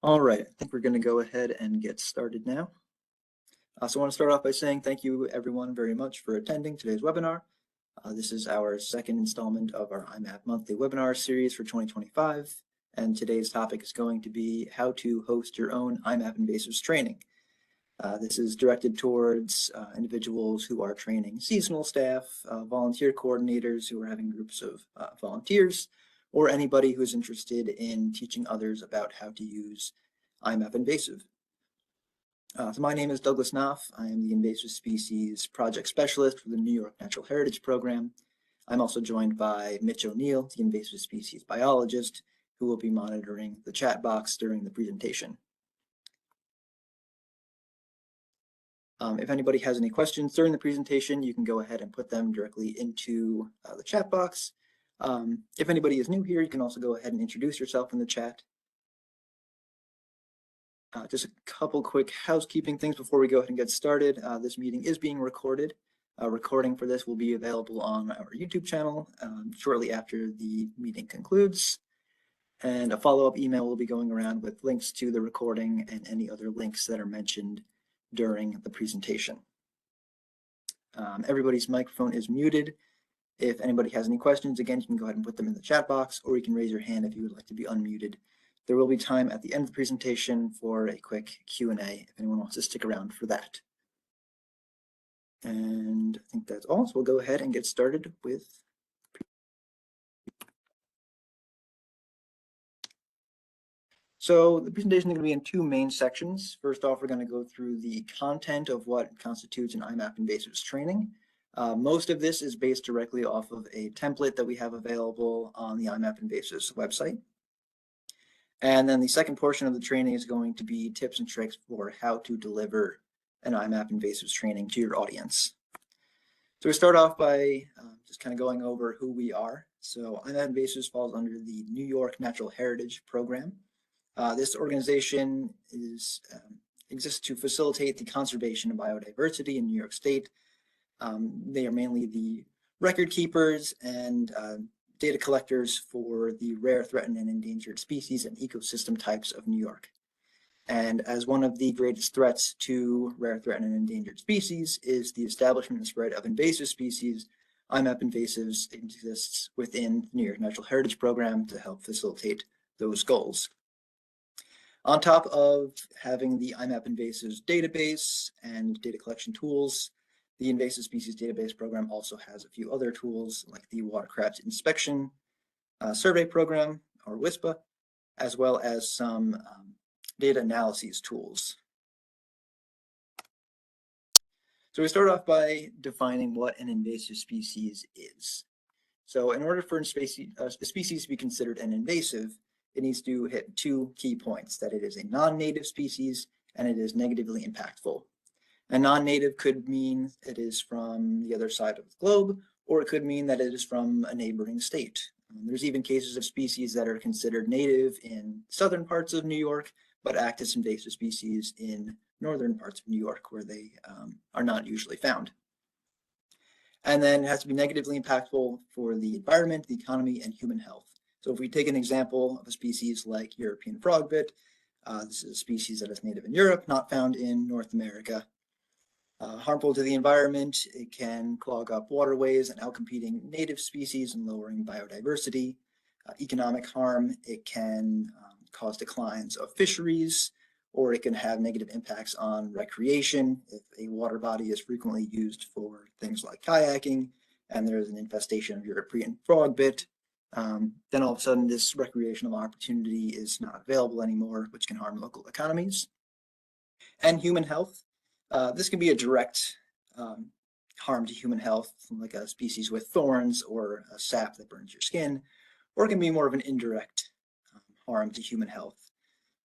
All right, I think we're going to go ahead and get started now. So I want to start off by saying thank you everyone very much for attending today's webinar. This is our second installment of our IMAP monthly webinar series for 2025. And today's topic is going to be how to host your own iMapInvasives training. This is directed towards individuals who are training seasonal staff, volunteer coordinators who are having groups of volunteers, or anybody who's interested in teaching others about how to use iMapInvasive. So my name is Douglas Knopf. I am the Invasive Species Project Specialist for the New York Natural Heritage Program. I'm also joined by Mitch O'Neill, the Invasive Species Biologist, who will be monitoring the chat box during the presentation. If anybody has any questions during the presentation, you can go ahead and put them directly into the chat box. If anybody is new here, you can also go ahead and introduce yourself in the chat. Just a couple quick housekeeping things before we go ahead and get started. This meeting is being recorded. A recording for this will be available on our YouTube channel shortly after the meeting concludes. And a follow-up email will be going around with links to the recording and any other links that are mentioned during the presentation. Everybody's microphone is muted. If anybody has any questions, again, you can go ahead and put them in the chat box, or you can raise your hand if you would like to be unmuted. There will be time at the end of the presentation for a quick Q&A if anyone wants to stick around for that. And I think that's all, so we'll go ahead and get started with. So the presentation is going to be in two main sections. First off, we're going to go through the content of what constitutes an iMapInvasives training. Most of this is based directly off of a template that we have available on the iMapInvasives website. And then the second portion of the training is going to be tips and tricks for how to deliver an iMapInvasives training to your audience. So we start off by just kind of going over who we are. So iMapInvasives falls under the New York Natural Heritage Program. This organization exists to facilitate the conservation of biodiversity in New York State. They are mainly the record keepers and data collectors for the rare, threatened, and endangered species and ecosystem types of New York. And as one of the greatest threats to rare, threatened, and endangered species is the establishment and spread of invasive species, iMapInvasives exists within the New York Natural Heritage Program to help facilitate those goals. On top of having the iMapInvasives database and data collection tools, the Invasive Species Database Program also has a few other tools like the Watercraft Inspection Survey Program, or WISPA, as well as some data analyses tools. So we start off by defining what an invasive species is. So in order for a species to be considered an invasive, it needs to hit two key points: that it is a non-native species and it is negatively impactful. A non-native could mean it is from the other side of the globe, or it could mean that it is from a neighboring state. There's even cases of species that are considered native in southern parts of New York, but act as invasive species in northern parts of New York where they are not usually found. And then it has to be negatively impactful for the environment, the economy, and human health. So if we take an example of a species like European frogbit, this is a species that is native in Europe, not found in North America. Harmful to the environment, it can clog up waterways and outcompeting native species and lowering biodiversity. Economic harm, it can cause declines of fisheries, or it can have negative impacts on recreation. If a water body is frequently used for things like kayaking and there's an infestation of European frogbit, then all of a sudden this recreational opportunity is not available anymore, which can harm local economies. And human health. This can be a direct harm to human health, like a species with thorns or a sap that burns your skin, or it can be more of an indirect harm to human health.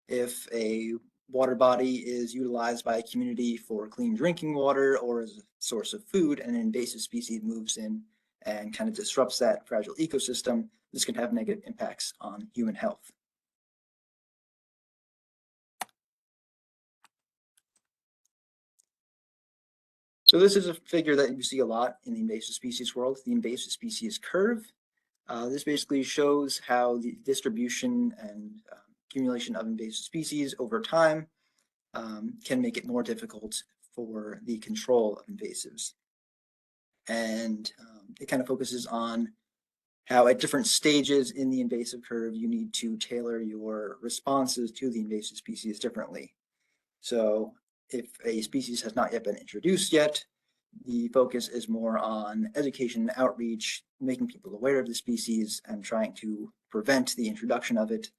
If a water body is utilized by a community for clean drinking water or as a source of food, and an invasive species moves in and kind of disrupts that fragile ecosystem, this can have negative impacts on human health. So this is a figure that you see a lot in the invasive species world, the invasive species curve. This basically shows how the distribution and accumulation of invasive species over time can make it more difficult for the control of invasives. And it kind of focuses on how at different stages in the invasive curve, you need to tailor your responses to the invasive species differently. So if a species has not yet been introduced yet, the focus is more on education and outreach, making people aware of the species and trying to prevent the introduction of it.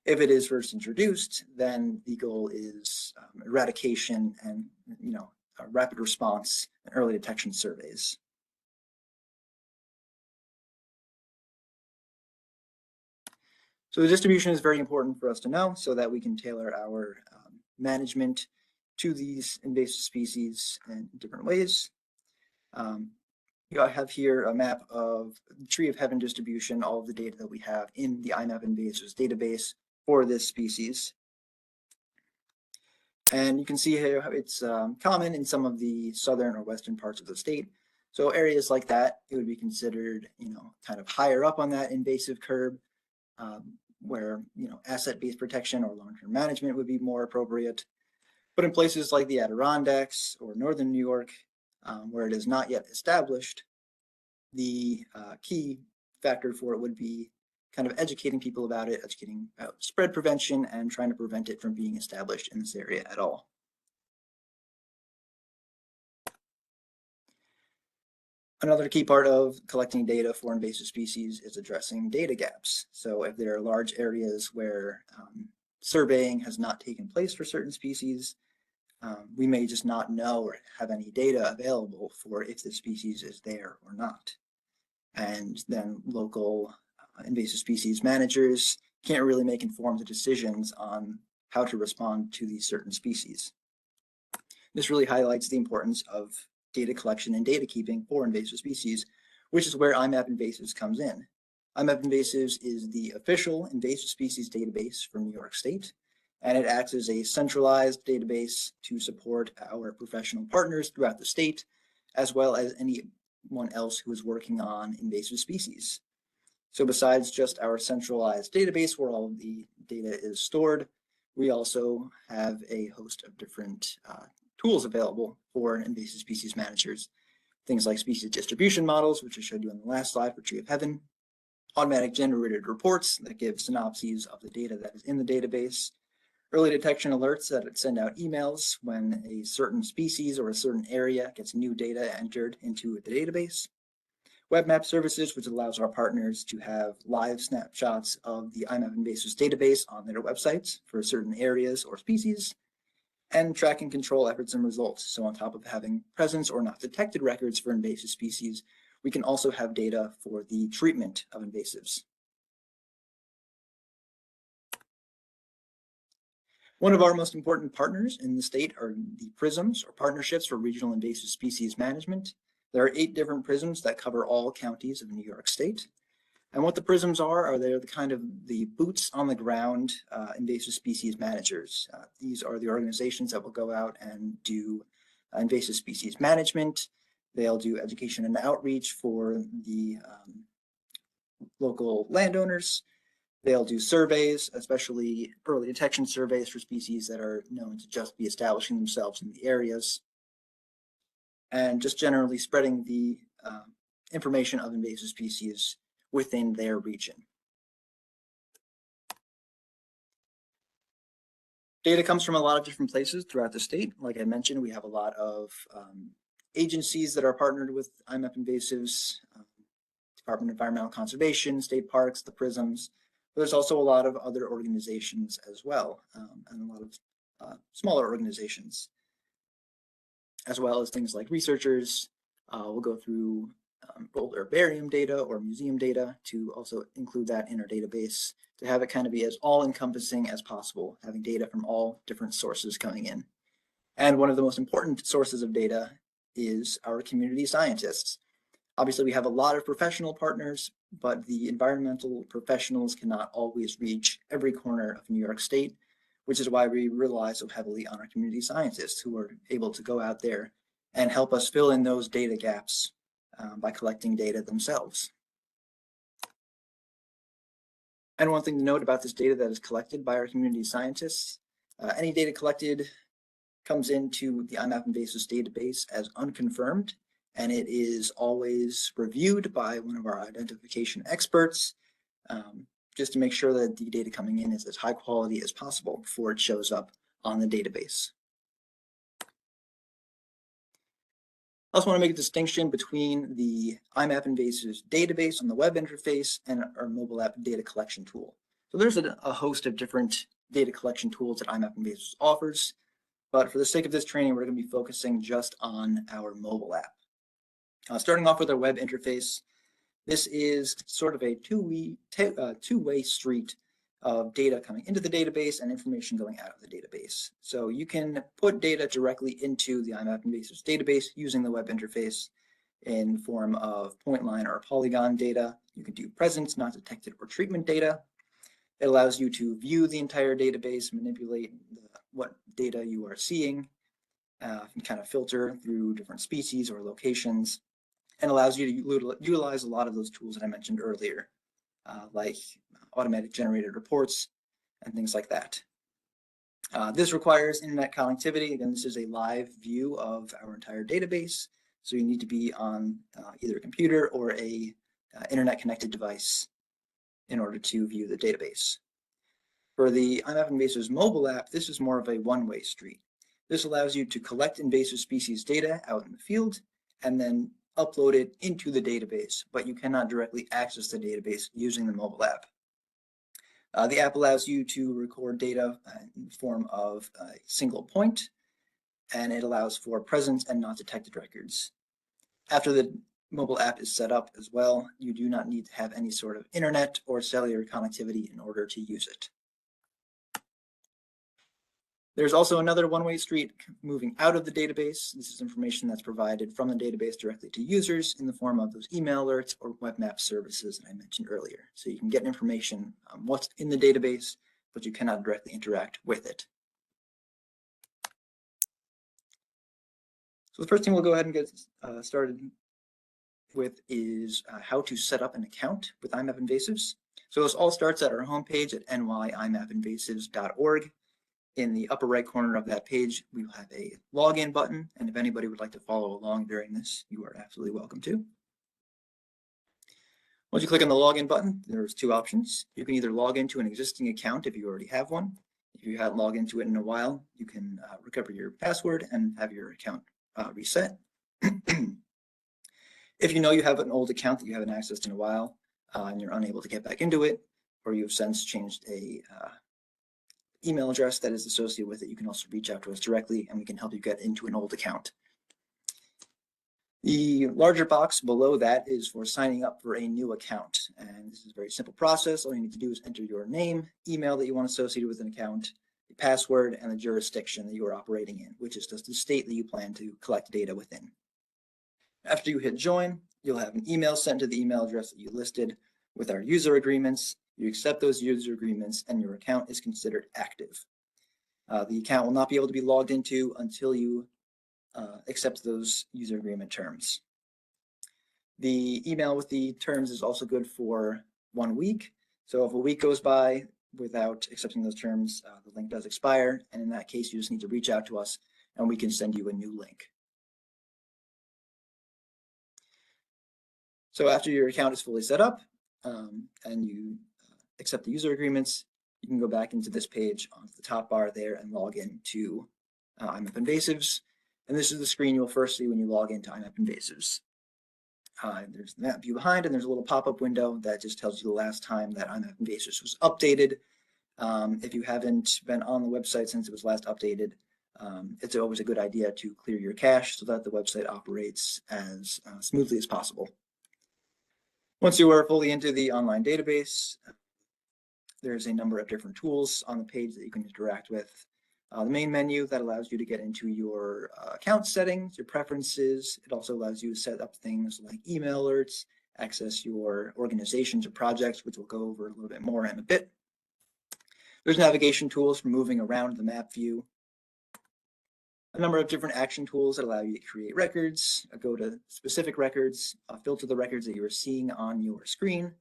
If it is first introduced, then the goal is eradication and a rapid response and early detection surveys. So the distribution is very important for us to know so that we can tailor our management to these invasive species in different ways. I have here a map of the tree of heaven distribution, all of the data that we have in the iMapInvasives database for this species. And you can see here it's common in some of the southern or western parts of the state. So areas like that, it would be considered, kind of higher up on that invasive curve, where asset-based protection or long-term management would be more appropriate. But in places like the Adirondacks or northern New York, where it is not yet established, the key factor for it would be kind of educating people about it, educating about spread prevention, and trying to prevent it from being established in this area at all. Another key part of collecting data for invasive species is addressing data gaps. So if there are large areas where surveying has not taken place for certain species, we may just not know or have any data available for if the species is there or not. And then local invasive species managers can't really make informed decisions on how to respond to these certain species. This really highlights the importance of data collection and data keeping for invasive species, which is where iMapInvasives comes in. iMapInvasives is the official invasive species database for New York State, and it acts as a centralized database to support our professional partners throughout the state, as well as anyone else who is working on invasive species. So besides just our centralized database where all of the data is stored, we also have a host of different tools available for invasive species managers. Things like species distribution models, which I showed you on the last slide for Tree of Heaven, automatic generated reports that give synopses of the data that is in the database, early detection alerts that send out emails when a certain species or a certain area gets new data entered into the database, web map services, which allows our partners to have live snapshots of the iMapInvasives database on their websites for certain areas or species, and track and control efforts and results. So on top of having presence or not detected records for invasive species, we can also have data for the treatment of invasives. One of our most important partners in the state are the PRISMs, or Partnerships for Regional Invasive Species Management. There are 8 different PRISMs that cover all counties of New York State. And what the PRISMs are they're the kind of the boots on the ground invasive species managers. These are the organizations that will go out and do invasive species management. They'll do education and outreach for the local landowners. They'll do surveys, especially early detection surveys for species that are known to just be establishing themselves in the areas, and just generally spreading the information of invasive species within their region. Data comes from a lot of different places throughout the state. Like I mentioned, we have a lot of agencies that are partnered with iMapInvasives, Department of Environmental Conservation, state parks, the PRISMs. But there's also a lot of other organizations as well, and a lot of smaller organizations, as well as things like researchers. We'll go through old herbarium data or museum data to also include that in our database to have it kind of be as all-encompassing as possible, having data from all different sources coming in. And one of the most important sources of data is our community scientists. Obviously, we have a lot of professional partners, but the environmental professionals cannot always reach every corner of New York State, which is why we rely so heavily on our community scientists who are able to go out there and help us fill in those data gaps by collecting data themselves. And one thing to note about this data that is collected by our community scientists, any data collected comes into the iMapInvasives database as unconfirmed, and it is always reviewed by one of our identification experts, just to make sure that the data coming in is as high quality as possible before it shows up on the database. I also want to make a distinction between the iMapInvasives database on the web interface and our mobile app data collection tool. So there's a host of different data collection tools that iMapInvasives offers, but for the sake of this training, we're going to be focusing just on our mobile app. Starting off with our web interface, this is sort of a two-way street of data coming into the database and information going out of the database. So you can put data directly into the iMapInvasives database using the web interface in form of point line or polygon data. You can do presence, not detected, or treatment data. It allows you to view the entire database, manipulate what data you are seeing, and kind of filter through different species or locations, and allows you to utilize a lot of those tools that I mentioned earlier, like automatic generated reports and things like that. This requires internet connectivity. Again, this is a live view of our entire database, so you need to be on either a computer or a internet connected device in order to view the database. For the iMapInvasives mobile app, this is more of a one-way street. This allows you to collect invasive species data out in the field and then upload it into the database, but you cannot directly access the database using the mobile app. The app allows you to record data in the form of a single point, and it allows for presence and not detected records. After the mobile app is set up as well, you do not need to have any sort of internet or cellular connectivity in order to use it. There's also another one-way street moving out of the database. This is information that's provided from the database directly to users in the form of those email alerts or web map services that I mentioned earlier. So you can get information on what's in the database, but you cannot directly interact with it. So the first thing we'll go ahead and get started with is how to set up an account with iMapInvasives. So this all starts at our homepage at nyimapinvasives.org. In the upper right corner of that page, we will have a login button, and if anybody would like to follow along during this, you are absolutely welcome to. Once you click on the login button, there's two options. You can either log into an existing account if you already have one. If you haven't logged into it in a while, you can recover your password and have your account reset. If you know you have an old account that you haven't accessed in a while and you're unable to get back into it, or you've since changed a email address that is associated with it, you can also reach out to us directly and we can help you get into an old account. The larger box below that is for signing up for a new account. And this is a very simple process. All you need to do is enter your name, email that you want associated with an account, the password, and the jurisdiction that you are operating in, which is just the state that you plan to collect data within. After you hit join, you'll have an email sent to the email address that you listed with our user agreements. You accept those user agreements and your account is considered active. The account will not be able to be logged into until you accept those user agreement terms. The email with the terms is also good for 1 week. So if a week goes by without accepting those terms, the link does expire. And in that case, you just need to reach out to us and we can send you a new link. So after your account is fully set up and you accept the user agreements, you can go back into this page on the top bar there and log in to iMapInvasives. And this is the screen you'll first see when you log into iMapInvasives. There's the map view behind, and there's a little pop-up window that just tells you the last time that iMapInvasives was updated. If you haven't been on the website since it was last updated, it's always a good idea to clear your cache so that the website operates as smoothly as possible. Once you are fully into the online database, there's a number of different tools on the page that you can interact with. The main menu that allows you to get into your account settings, your preferences. It also allows you to set up things like email alerts, access your organizations or projects, which we'll go over a little bit more in a bit. There's navigation tools for moving around the map view. A number of different action tools that allow you to create records, go to specific records, filter the records that you are seeing on your screen,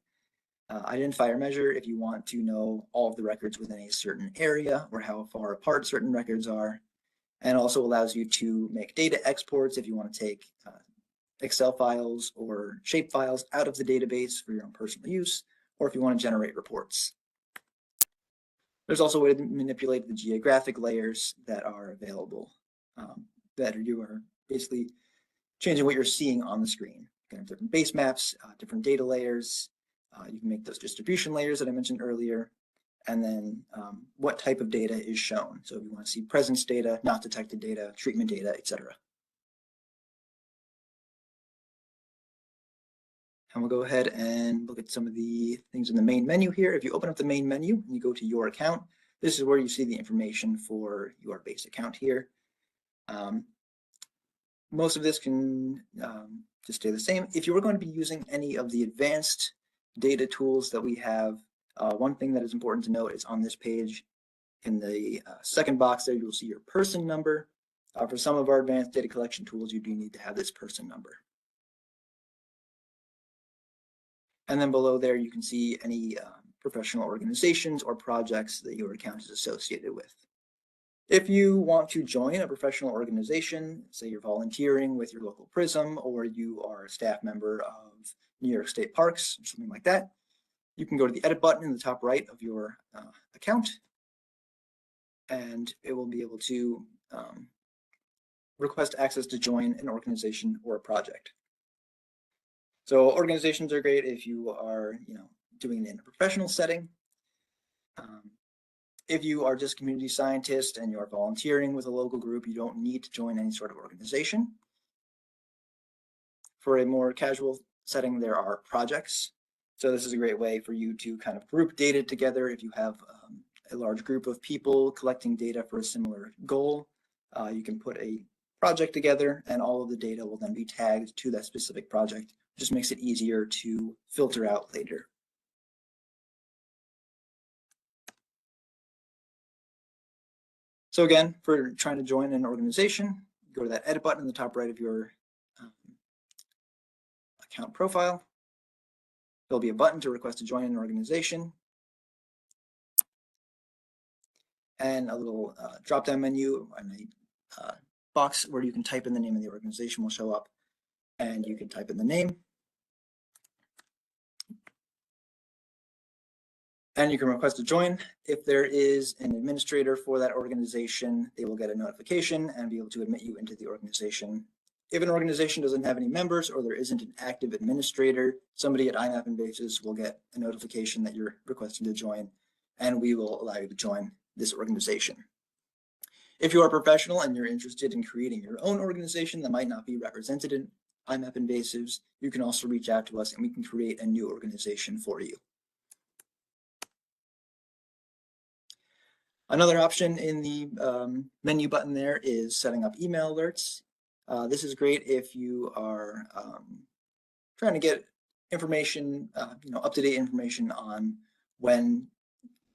identifier measure if you want to know all of the records within a certain area or how far apart certain records are, and also allows you to make data exports if you want to take Excel files or shape files out of the database for your own personal use, or if you want to generate reports. There's also a way to manipulate the geographic layers that are available, that you are basically changing what you're seeing on the screen. You can have different base maps, different data layers. You can make those distribution layers that I mentioned earlier, and then what type of data is shown. So if you want to see presence data, not detected data, treatment data, etc. And we'll go ahead and look at some of the things in the main menu here. If you open up the main menu and you go to your account, this is where you see the information for your base account here. Most of this can just stay the same. If you were going to be using any of the advanced data tools that we have, one thing that is important to note is on this page, in the second box there, you'll see your person number. For some of our advanced data collection tools, you do need to have this person number. And then below there, you can see any professional organizations or projects that your account is associated with. If you want to join a professional organization, say you're volunteering with your local PRISM, or you are a staff member of New York State Parks, or something like that, you can go to the edit button in the top right of your account, and it will be able to request access to join an organization or a project. So organizations are great if you are, doing it in a professional setting. If you are just a community scientist and you're volunteering with a local group, you don't need to join any sort of organization. For a more casual setting, there are projects. So this is a great way for you to kind of group data together. If you have a large group of people collecting data for a similar goal, you can put a project together and all of the data will then be tagged to that specific project. It just makes it easier to filter out later. So again, for trying to join an organization, go to that edit button in the top right of your account profile. There'll be a button to request to join an organization, and a little drop-down menu and a box where you can type in the name of the organization will show up, and you can type in the name. And you can request to join. If there is an administrator for that organization, they will get a notification and be able to admit you into the organization. If an organization doesn't have any members or there isn't an active administrator, somebody at iMapInvasives will get a notification that you're requesting to join, and we will allow you to join this organization. If you are a professional and you're interested in creating your own organization that might not be represented in iMapInvasives, you can also reach out to us and we can create a new organization for you. Another option in the menu button there is setting up email alerts. This is great if you are trying to get information, up-to-date information on when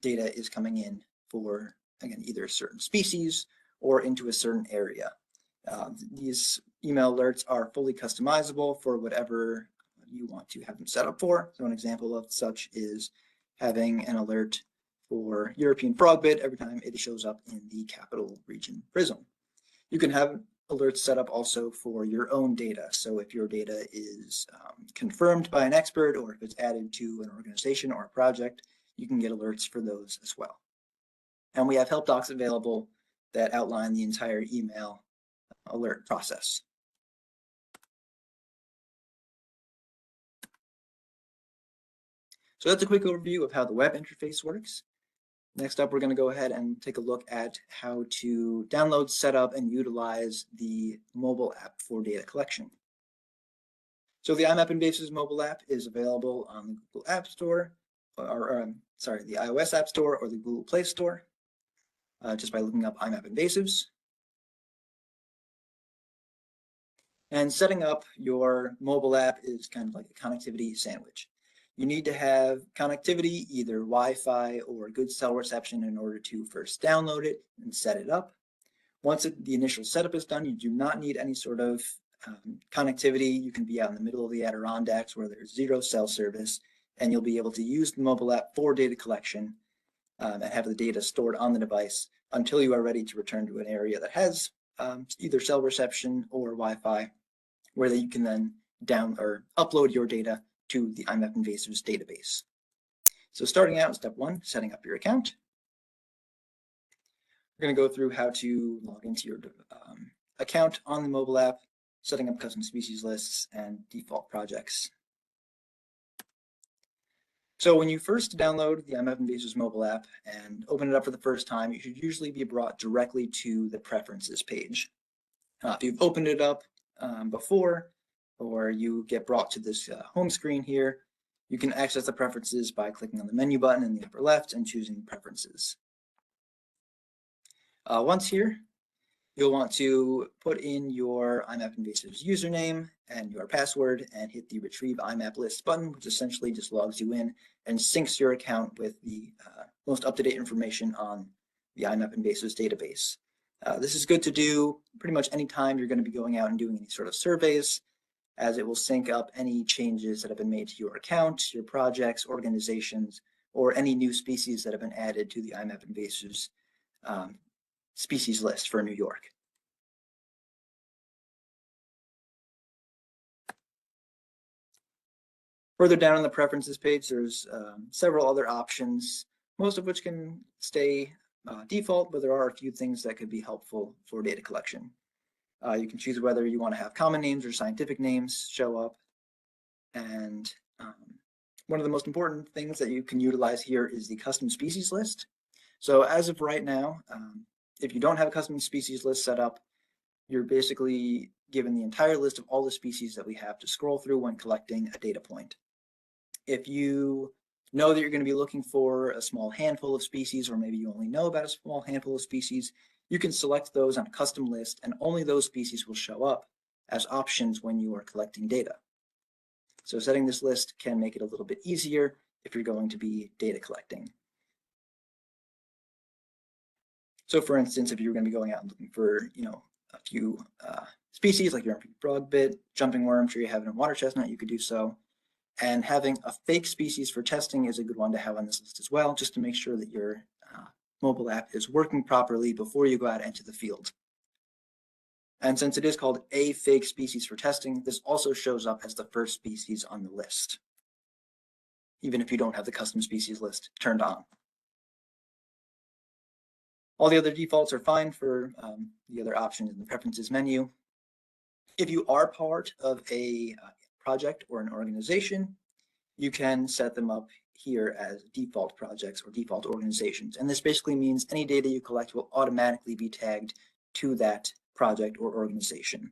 data is coming in for, again, either a certain species or into a certain area. These email alerts are fully customizable for whatever you want to have them set up for. So an example of such is having an alert for European frogbit every time it shows up in the capital region PRISM. You can have alerts set up also for your own data. So if your data is confirmed by an expert, or if it's added to an organization or a project, you can get alerts for those as well. And we have help docs available that outline the entire email alert process. So that's a quick overview of how the web interface works. Next up, we're going to go ahead and take a look at how to download, set up, and utilize the mobile app for data collection. So the iMapInvasives mobile app is available on the Google App Store, or the iOS App Store or the Google Play Store, just by looking up iMapInvasives. And setting up your mobile app is kind of like a connectivity sandwich. You need to have connectivity, either Wi-Fi or good cell reception, in order to first download it and set it up. Once the initial setup is done, you do not need any sort of connectivity. You can be out in the middle of the Adirondacks where there's zero cell service, and you'll be able to use the mobile app for data collection and have the data stored on the device until you are ready to return to an area that has either cell reception or Wi-Fi, where you can then upload your data to the iMapInvasives database. So starting out, step 1, setting up your account. We're going to go through how to log into your account on the mobile app, setting up custom species lists and default projects. So when you first download the iMapInvasives mobile app and open it up for the first time, you should usually be brought directly to the preferences page. If you've opened it up before, or you get brought to this home screen here, you can access the preferences by clicking on the menu button in the upper left and choosing preferences. Once here, you'll want to put in your iMapInvasives username and your password and hit the Retrieve IMAP List button, which essentially just logs you in and syncs your account with the most up-to-date information on the iMapInvasives database. This is good to do pretty much anytime you're going to be going out and doing any sort of surveys, as it will sync up any changes that have been made to your account, your projects, organizations, or any new species that have been added to the iMapInvasives species list for New York. Further down on the preferences page, there's several other options, most of which can stay default, but there are a few things that could be helpful for data collection. You can choose whether you want to have common names or scientific names show up. And one of the most important things that you can utilize here is the custom species list. So as of right now, if you don't have a custom species list set up, you're basically given the entire list of all the species that we have to scroll through when collecting a data point. If you know that you're going to be looking for a small handful of species, or maybe you only know about a small handful of species, you can select those on a custom list, and only those species will show up as options when you are collecting data. So setting this list can make it a little bit easier if you're going to be data collecting. So for instance, if you're going to be going out and looking for, a few species like your frogbit, jumping worm, tree heaven, and water chestnut, you could do so. And having a fake species for testing is a good one to have on this list as well, just to make sure that your mobile app is working properly before you go out into the field. And since it is called a fake species for testing, this also shows up as the first species on the list, even if you don't have the custom species list turned on. All the other defaults are fine for the other options in the preferences menu. If you are part of a project or an organization, you can set them up here as default projects or default organizations. And this basically means any data you collect will automatically be tagged to that project or organization.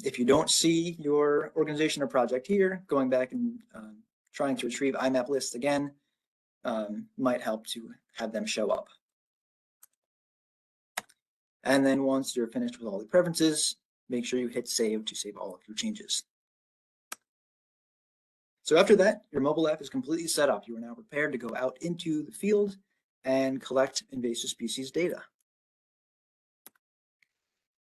If you don't see your organization or project here, going back and trying to retrieve IMAP lists again might help to have them show up. And then once you're finished with all the preferences, make sure you hit save to save all of your changes. So after that, your mobile app is completely set up. You are now prepared to go out into the field and collect invasive species data.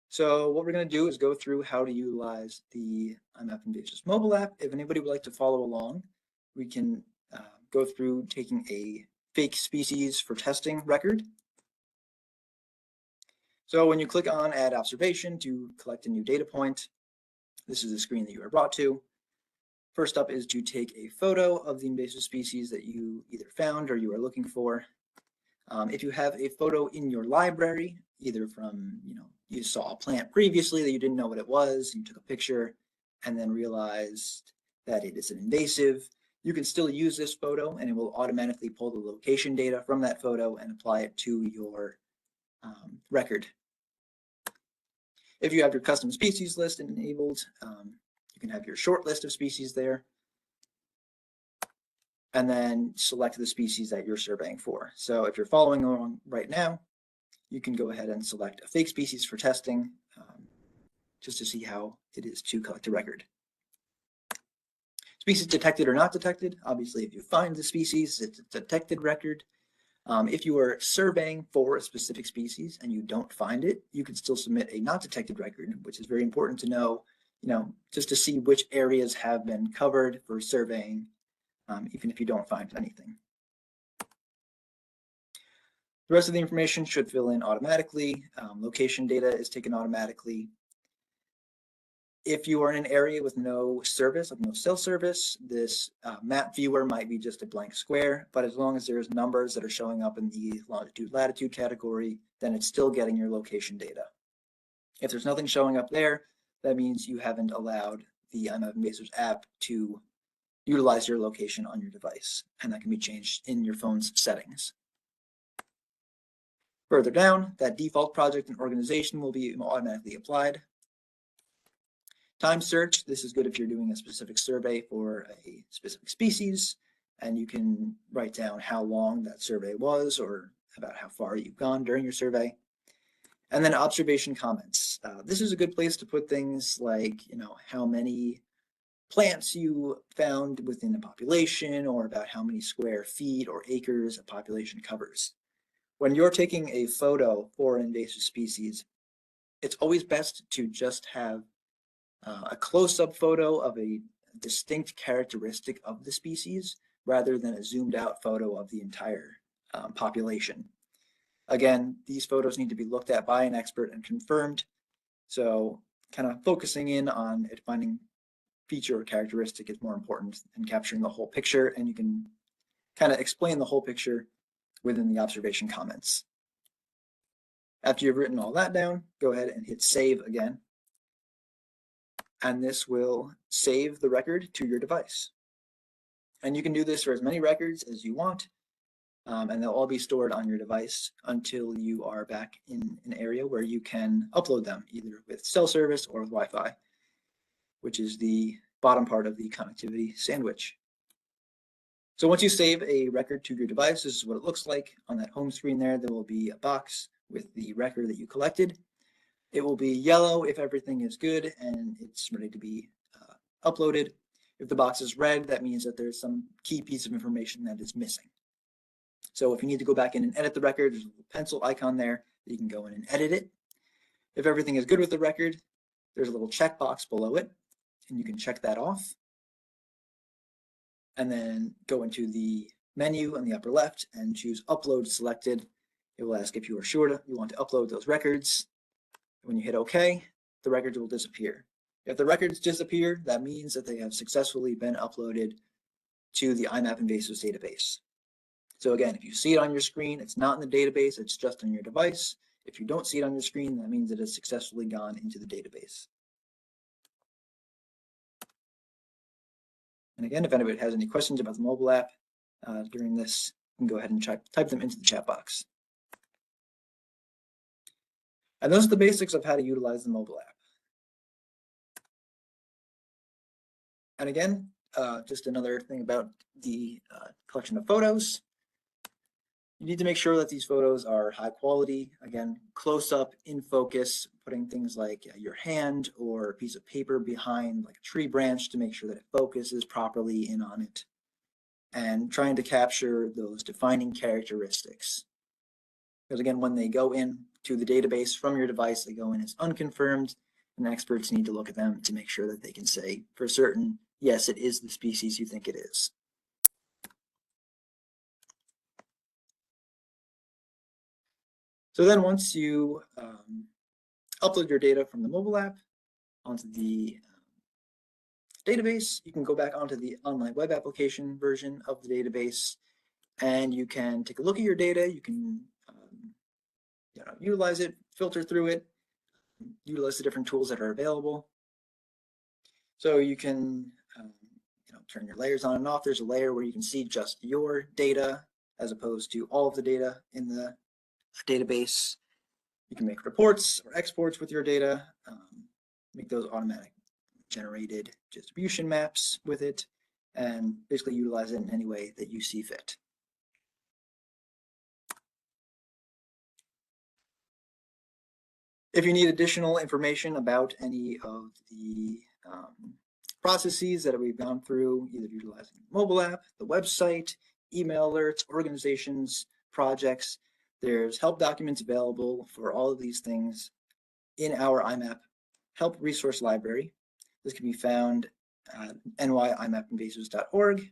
So what we're going to do is go through how to utilize the iMapInvasives mobile app. If anybody would like to follow along, we can go through taking a fake species for testing record. So when you click on Add Observation to collect a new data point, this is the screen that you are brought to. First up is to take a photo of the invasive species that you either found or you are looking for. If you have a photo in your library, either from, you saw a plant previously that you didn't know what it was, you took a picture and then realized that it is an invasive, you can still use this photo and it will automatically pull the location data from that photo and apply it to your record. If you have your custom species list enabled, you can have your short list of species there, and then select the species that you're surveying for. So if you're following along right now, you can go ahead and select a fake species for testing, just to see how it is to collect a record. Species detected or not detected, obviously if you find the species, it's a detected record. If you are surveying for a specific species and you don't find it, you can still submit a not detected record, which is very important to know, just to see which areas have been covered for surveying even if you don't find anything. The rest of the information should fill in automatically. Location data is taken automatically. If you are in an area with no service, like no cell service, this map viewer might be just a blank square, but as long as there's numbers that are showing up in the longitude latitude category, then it's still getting your location data. If there's nothing showing up there, that means you haven't allowed the iMapInvasives app to utilize your location on your device, and that can be changed in your phone's settings. Further down, that default project and organization will be automatically applied. Time search, this is good if you're doing a specific survey for a specific species, and you can write down how long that survey was or about how far you've gone during your survey. And then observation comments. This is a good place to put things like, how many plants you found within a population, or about how many square feet or acres a population covers. When you're taking a photo for an invasive species, it's always best to just have a close-up photo of a distinct characteristic of the species rather than a zoomed out photo of the entire population. Again, these photos need to be looked at by an expert and confirmed. So kind of focusing in on a defining feature or characteristic is more important than capturing the whole picture, and you can kind of explain the whole picture within the observation comments. After you've written all that down, go ahead and hit save again. And this will save the record to your device. And you can do this for as many records as you want, and they'll all be stored on your device until you are back in an area where you can upload them, either with cell service or with Wi-Fi, which is the bottom part of the connectivity sandwich. So once you save a record to your device, this is what it looks like. On that home screen there will be a box with the record that you collected. It will be yellow if everything is good and it's ready to be uploaded. If the box is red, that means that there's some key piece of information that is missing. So if you need to go back in and edit the record, there's a little pencil icon there that you can go in and edit it. If everything is good with the record, there's a little checkbox below it, and you can check that off. And then go into the menu on the upper left and choose Upload Selected. It will ask if you are sure you want to upload those records. When you hit OK, the records will disappear. If the records disappear, that means that they have successfully been uploaded to the iMapInvasives database. So again, if you see it on your screen, it's not in the database, it's just on your device. If you don't see it on your screen, that means it has successfully gone into the database. And again, if anybody has any questions about the mobile app during this, you can go ahead and type them into the chat box. And those are the basics of how to utilize the mobile app. And again, just another thing about the collection of photos. You need to make sure that these photos are high quality. Again, close up, in focus, putting things like your hand or a piece of paper behind like a tree branch to make sure that it focuses properly in on it. And trying to capture those defining characteristics. Because again, when they go in to the database from your device, they go in as unconfirmed, and experts need to look at them to make sure that they can say for certain, yes, it is the species you think it is. So then once you upload your data from the mobile app onto the database, you can go back onto the online web application version of the database, and you can take a look at your data. You can utilize it, filter through it, utilize the different tools that are available. So you can turn your layers on and off. There's a layer where you can see just your data as opposed to all of the data in the database. You can make reports or exports with your data, make those automatic generated distribution maps with it, and basically utilize it in any way that you see fit. If you need additional information about any of the processes that we've gone through, either utilizing the mobile app, the website, email alerts, organizations, projects, there's help documents available for all of these things in our IMAP help resource library. This can be found at nyiMapInvasives.org.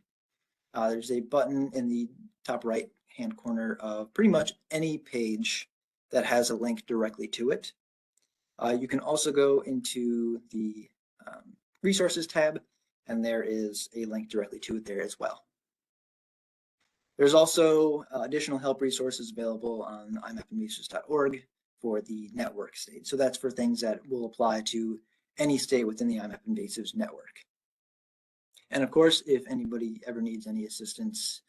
There's a button in the top right hand corner of pretty much any page that has a link directly to it. You can also go into the resources tab, and there is a link directly to it there as well. There's also additional help resources available on iMapInvasives.org for the network state. So that's for things that will apply to any state within the iMapInvasives network. And of course, if anybody ever needs any assistance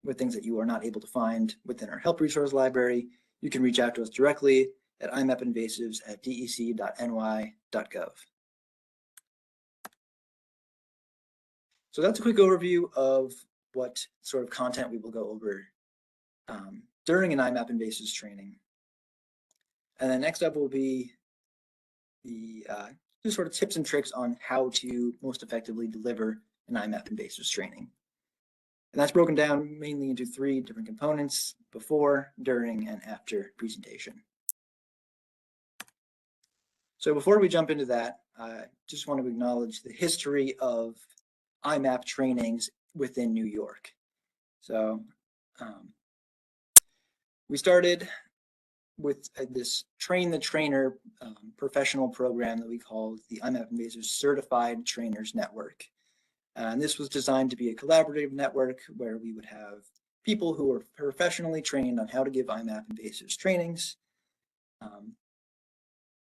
with things that you are not able to find within our help resource library, you can reach out to us directly at imapinvasives@dec.ny.gov. So that's a quick overview of what sort of content we will go over during an iMapInvasives training. And then next up will be the just sort of tips and tricks on how to most effectively deliver an iMapInvasives training. And that's broken down mainly into 3 different components: before, during, and after presentation. So before we jump into that, I just want to acknowledge the history of iMap trainings within New York. So we started with this Train the Trainer professional program that we called the iMapInvasives Certified Trainers Network. And this was designed to be a collaborative network where we would have people who are professionally trained on how to give iMapInvasives trainings.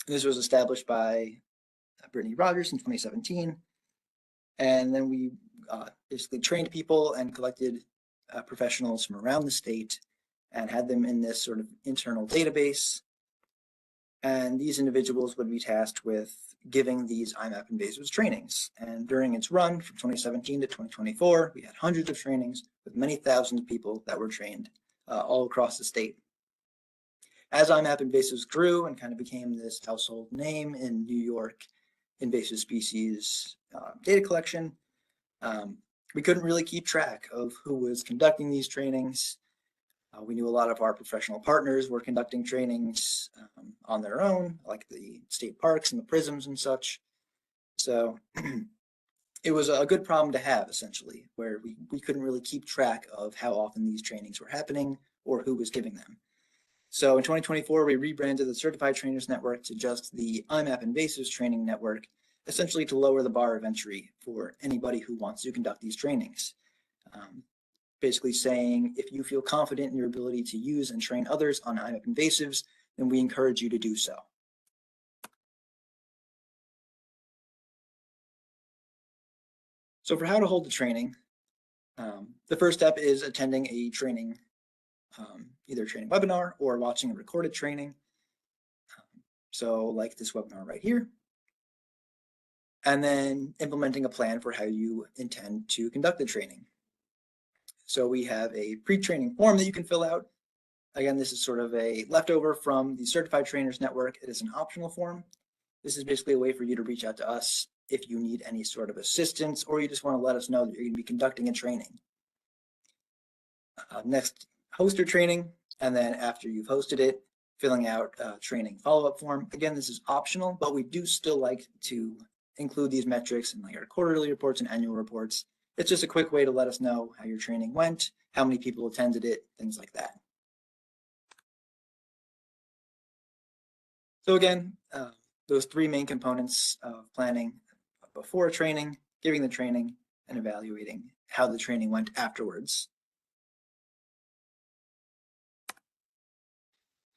This was established by Brittany Rogers in 2017. And then we basically trained people and collected professionals from around the state and had them in this sort of internal database. And these individuals would be tasked with giving these iMapInvasives trainings. And during its run from 2017 to 2024, we had hundreds of trainings with many thousands of people that were trained all across the state. As iMapInvasives grew and kind of became this household name in New York invasive species data collection, we couldn't really keep track of who was conducting these trainings. We knew a lot of our professional partners were conducting trainings on their own, like the state parks and the prisms and such. So it was a good problem to have, essentially, where we couldn't really keep track of how often these trainings were happening or who was giving them. So in 2024, we rebranded the Certified Trainers Network to just the iMapInvasives Training Network, essentially to lower the bar of entry for anybody who wants to conduct these trainings. Basically saying, if you feel confident in your ability to use and train others on iMapInvasives, then we encourage you to do so. So for how to hold the training, the first step is attending a training, either a training webinar or watching a recorded training. So like this webinar right here. And then implementing a plan for how you intend to conduct the training. So we have a pre-training form that you can fill out. Again, this is sort of a leftover from the Certified Trainers Network. It is an optional form. This is basically a way for you to reach out to us if you need any sort of assistance or you just want to let us know that you're going to be conducting a training. Next, host your training, and then after you've hosted it, filling out a training follow-up form. Again, this is optional, but we do still like to include these metrics in like our quarterly reports and annual reports. It's just a quick way to let us know how your training went, how many people attended it, things like that. So again, those 3 main components of planning: before training, giving the training, and evaluating how the training went afterwards.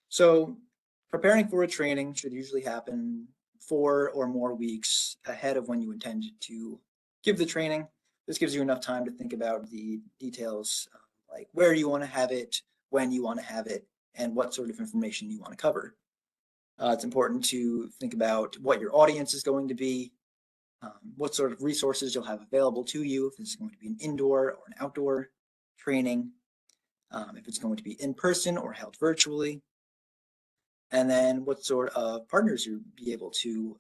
So preparing for a training should usually happen 4 or more weeks ahead of when you intend to give the training. This gives you enough time to think about the details, like where you want to have it, when you want to have it, and what sort of information you want to cover. It's important to think about what your audience is going to be, what sort of resources you'll have available to you, if it's going to be an indoor or an outdoor training, if it's going to be in person or held virtually, and then what sort of partners you'll be able to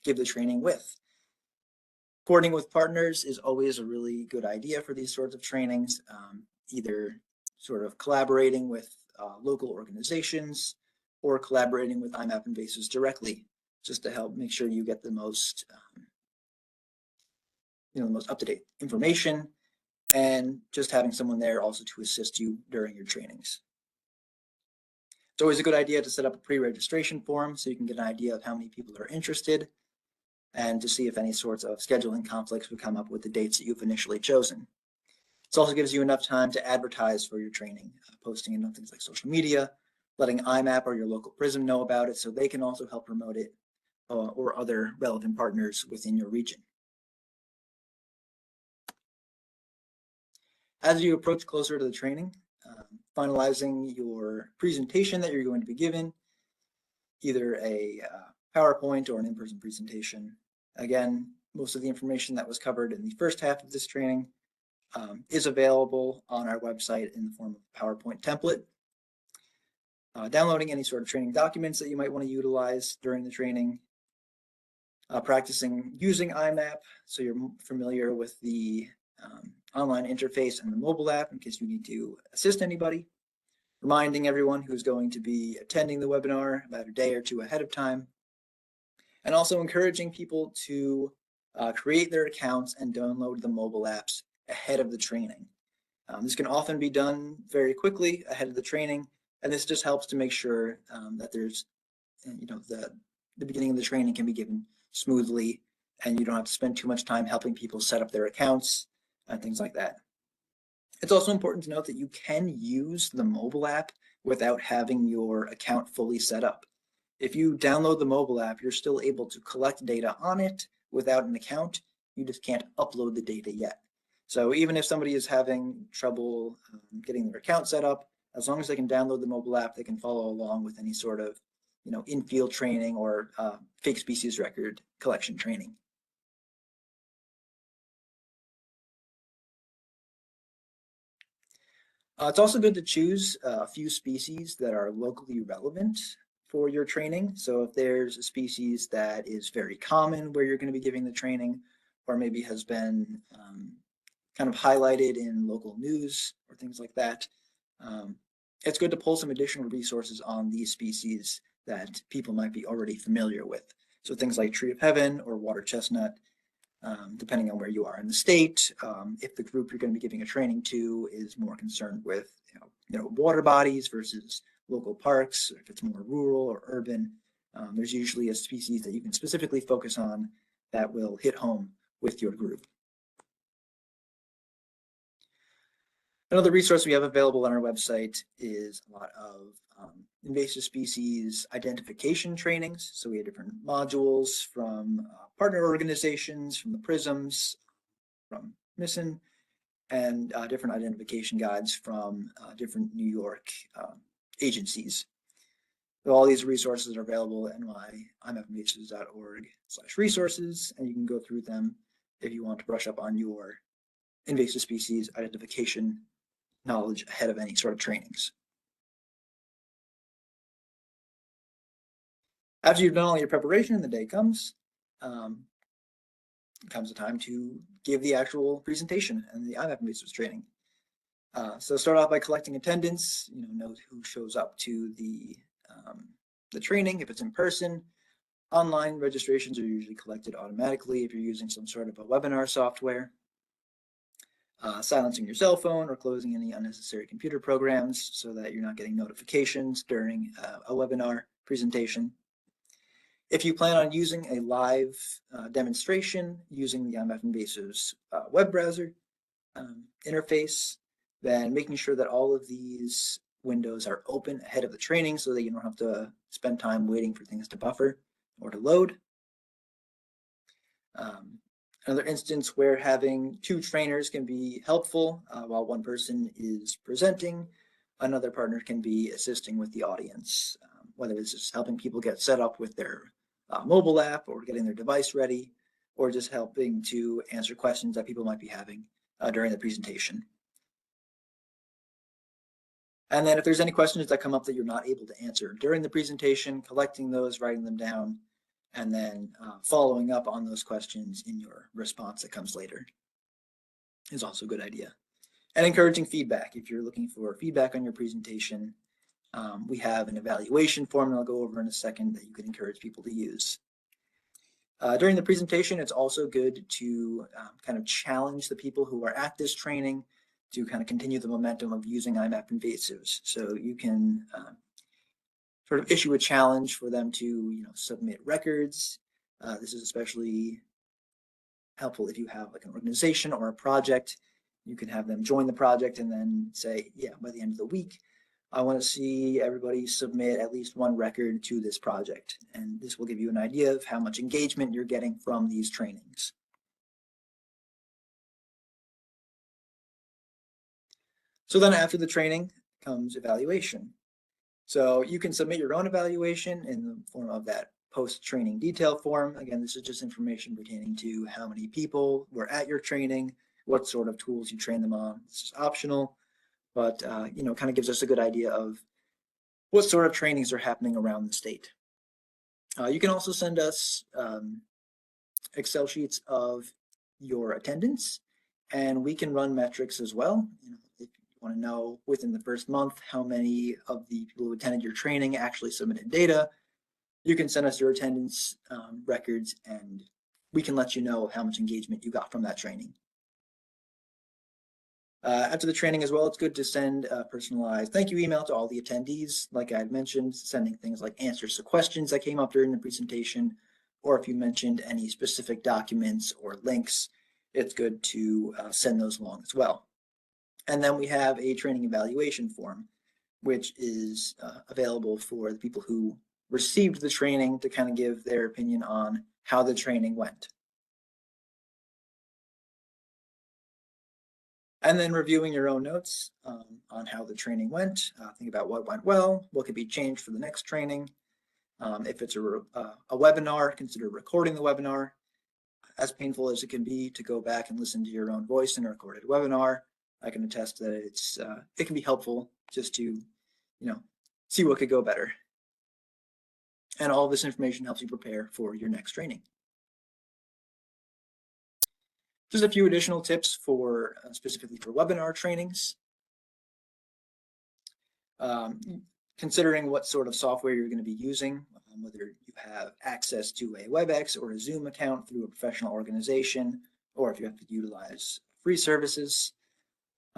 give the training with. Coordinating with partners is always a really good idea for these sorts of trainings, either sort of collaborating with local organizations or collaborating with iMapInvasives directly, just to help make sure you get the most the most up-to-date information, and just having someone there also to assist you during your trainings. It's always a good idea to set up a pre-registration form so you can get an idea of how many people are interested and to see if any sorts of scheduling conflicts would come up with the dates that you've initially chosen. It also gives you enough time to advertise for your training, posting it on things like social media, letting IMAP or your local PRISM know about it so they can also help promote it, or other relevant partners within your region. As you approach closer to the training, finalizing your presentation that you're going to be given, either a PowerPoint or an in-person presentation. Again, most of the information that was covered in the first half of this training is available on our website in the form of a PowerPoint template. Downloading any sort of training documents that you might want to utilize during the training. Practicing using iMap so you're familiar with the online interface and the mobile app in case you need to assist anybody. Reminding everyone who's going to be attending the webinar about a day or two ahead of time. And also encouraging people to create their accounts and download the mobile apps ahead of the training. This can often be done very quickly ahead of the training, and this just helps to make sure that there's, the beginning of the training can be given smoothly, and you don't have to spend too much time helping people set up their accounts and things like that. It's also important to note that you can use the mobile app without having your account fully set up. If you download the mobile app, you're still able to collect data on it without an account. You just can't upload the data yet. So even if somebody is having trouble getting their account set up, as long as they can download the mobile app, they can follow along with any sort of in-field training or fake species record collection training. It's also good to choose a few species that are locally relevant for your training. So if there's a species that is very common where you're going to be giving the training, or maybe has been kind of highlighted in local news or things like that, it's good to pull some additional resources on these species that people might be already familiar with. So things like tree of heaven or water chestnut, depending on where you are in the state. If the group you're going to be giving a training to is more concerned with water bodies versus local parks, or if it's more rural or urban, there's usually a species that you can specifically focus on that will hit home with your group. Another resource we have available on our website is a lot of invasive species identification trainings. So we have different modules from partner organizations, from the PRISMs, from MISSN, and different identification guides from different New York agencies. So all these resources are available at iMapInvasives.org/resources, and you can go through them if you want to brush up on your invasive species identification knowledge ahead of any sort of trainings. After you've done all your preparation and the day comes, comes the time to give the actual presentation and the iMapInvasives training. So start off by collecting attendance, note who shows up to the training. If it's in person, online registrations are usually collected automatically if you're using some sort of a webinar software. Silencing your cell phone or closing any unnecessary computer programs so that you're not getting notifications during a webinar presentation. If you plan on using a live demonstration using the iMapInvasives web browser interface, then making sure that all of these windows are open ahead of the training so that you don't have to spend time waiting for things to buffer or to load. Another instance where having two trainers can be helpful while one person is presenting, another partner can be assisting with the audience, whether it's just helping people get set up with their mobile app or getting their device ready, or just helping to answer questions that people might be having during the presentation. And then if there's any questions that come up that you're not able to answer during the presentation, collecting those, writing them down, and then following up on those questions in your response that comes later is also a good idea. And encouraging feedback. If you're looking for feedback on your presentation, we have an evaluation form that I'll go over in a second that you can encourage people to use. During the presentation, it's also good to kind of challenge the people who are at this training to kind of continue the momentum of using iMapInvasives. So you can sort of issue a challenge for them to submit records. This is especially helpful if you have like an organization or a project. You can have them join the project and then say, yeah, by the end of the week, I want to see everybody submit at least one record to this project. And this will give you an idea of how much engagement you're getting from these trainings. So then after the training comes evaluation. So you can submit your own evaluation in the form of that post-training detail form. Again, this is just information pertaining to how many people were at your training, what sort of tools you train them on. This is optional, but kind of gives us a good idea of what sort of trainings are happening around the state. You can also send us Excel sheets of your attendance, and we can run metrics as well. If you want to know within the first month how many of the people who attended your training actually submitted data, you can send us your attendance records, and we can let you know how much engagement you got from that training. After the training as well, it's good to send a personalized thank you email to all the attendees. Like I had mentioned, sending things like answers to questions that came up during the presentation, or if you mentioned any specific documents or links, it's good to send those along as well. And then we have a training evaluation form, which is available for the people who received the training to kind of give their opinion on how the training went. And then reviewing your own notes on how the training went. Think about what went well, what could be changed for the next training. If it's a webinar, consider recording the webinar. As painful as it can be to go back and listen to your own voice in a recorded webinar, I can attest that it can be helpful just to see what could go better. And all this information helps you prepare for your next training. Just a few additional tips for specifically for webinar trainings. Considering what sort of software you're going to be using, whether you have access to a WebEx or a Zoom account through a professional organization, or if you have to utilize free services.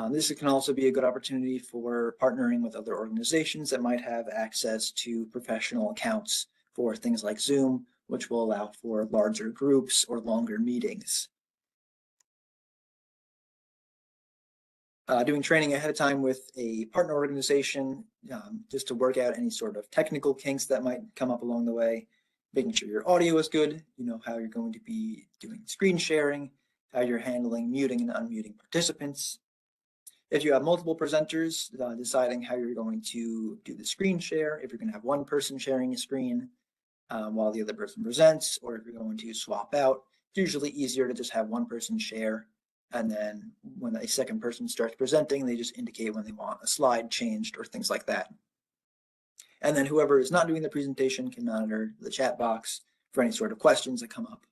This can also be a good opportunity for partnering with other organizations that might have access to professional accounts for things like Zoom, which will allow for larger groups or longer meetings. Doing training ahead of time with a partner organization just to work out any sort of technical kinks that might come up along the way, making sure your audio is good, how you're going to be doing screen sharing, how you're handling muting and unmuting participants. If you have multiple presenters, deciding how you're going to do the screen share, if you're going to have one person sharing a screen while the other person presents, or if you're going to swap out. It's usually easier to just have one person share, and then when a second person starts presenting, they just indicate when they want a slide changed or things like that. And then whoever is not doing the presentation can monitor the chat box for any sort of questions that come up.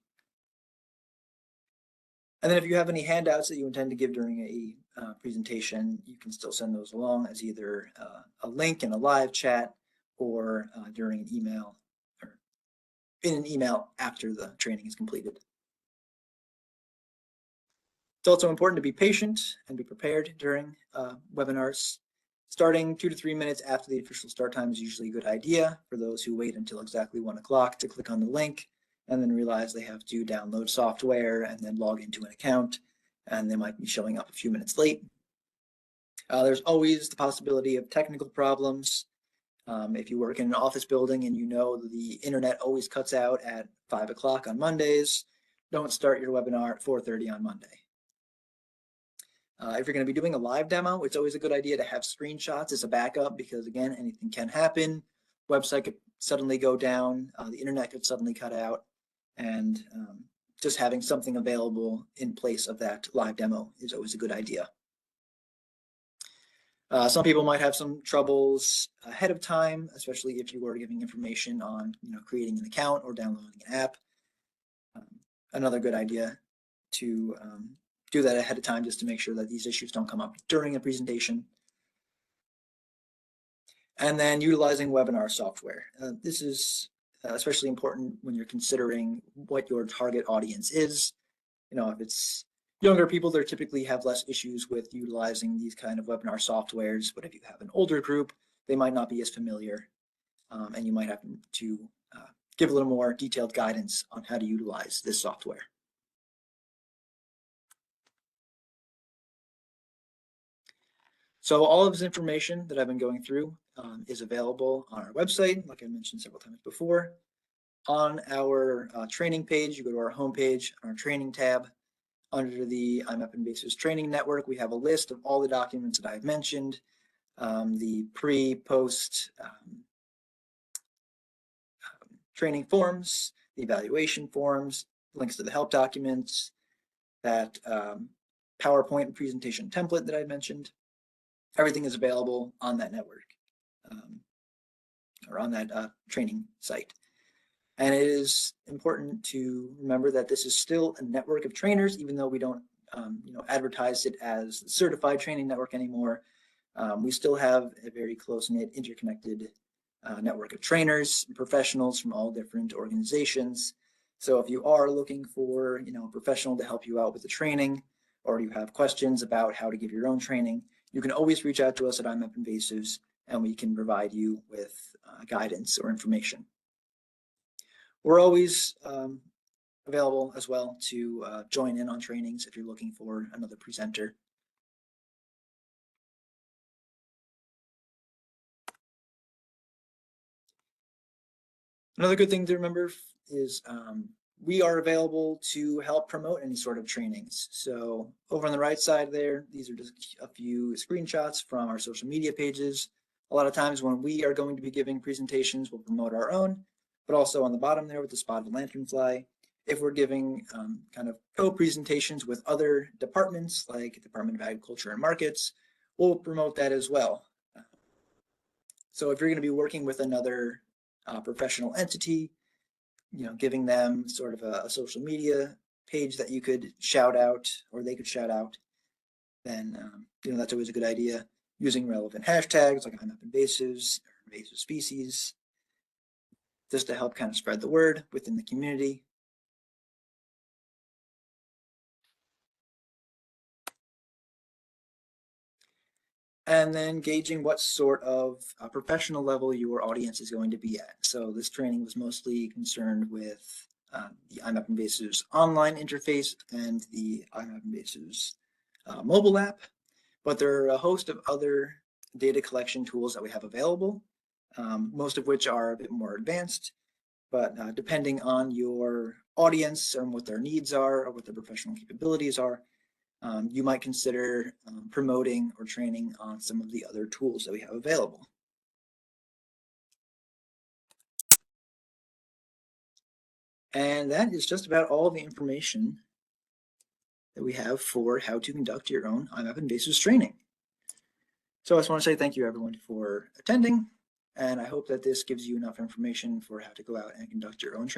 And then if you have any handouts that you intend to give during a presentation, you can still send those along as either a link in a live chat or during an email, or in an email after the training is completed. It's also important to be patient and be prepared during webinars. Starting 2 to 3 minutes after the official start time is usually a good idea for those who wait until exactly 1 o'clock to click on the link and then realize they have to download software and then log into an account, and they might be showing up a few minutes late. There's always the possibility of technical problems. If you work in an office building and the internet always cuts out at 5 o'clock on Mondays, don't start your webinar at 4:30 on Monday. If you're going to be doing a live demo, it's always a good idea to have screenshots as a backup because, again, anything can happen. Website could suddenly go down, the internet could suddenly cut out, and just having something available in place of that live demo is always a good idea. Some people might have some troubles ahead of time, especially if you are giving information on creating an account or downloading an app. Another good idea to do that ahead of time just to make sure that these issues don't come up during a presentation. And then utilizing webinar software. This is especially important when you're considering what your target audience is. If it's younger people, they typically have less issues with utilizing these kind of webinar softwares, but if you have an older group, they might not be as familiar, and you might have to give a little more detailed guidance on how to utilize this software. So all of this information that I've been going through is available on our website, like I mentioned several times before. On our training page, you go to our homepage, our training tab. Under the iMapInvasives Training Network, we have a list of all the documents that I've mentioned, the pre, post training forms, the evaluation forms, links to the help documents, that PowerPoint presentation template that I mentioned. Everything is available on that network or on that training site. And it is important to remember that this is still a network of trainers, even though we don't advertise it as a certified training network anymore. We still have a very close-knit, interconnected network of trainers and professionals from all different organizations. So if you are looking for a professional to help you out with the training, or you have questions about how to give your own training, you can always reach out to us at iMapInvasives, and we can provide you with guidance or information. We're always available as well to join in on trainings if you're looking for another presenter. Another good thing to remember is we are available to help promote any sort of trainings. So over on the right side there, these are just a few screenshots from our social media pages. A lot of times when we are going to be giving presentations, we'll promote our own, but also on the bottom there with the spotted lanternfly, if we're giving kind of co-presentations with other departments like Department of Agriculture and Markets, we'll promote that as well. So if you're going to be working with another professional entity, giving them sort of a social media page that you could shout out or they could shout out, then that's always a good idea. Using relevant hashtags like iMapInvasives or invasive species, just to help kind of spread the word within the community. And then gauging what sort of professional level your audience is going to be at. So this training was mostly concerned with the iMapInvasives online interface and the iMapInvasives mobile app, but there are a host of other data collection tools that we have available, most of which are a bit more advanced, but depending on your audience and what their needs are or what their professional capabilities are, you might consider promoting or training on some of the other tools that we have available. And that is just about all the information that we have for how to conduct your own iMapInvasives training. So I just want to say thank you everyone for attending, and I hope that this gives you enough information for how to go out and conduct your own training.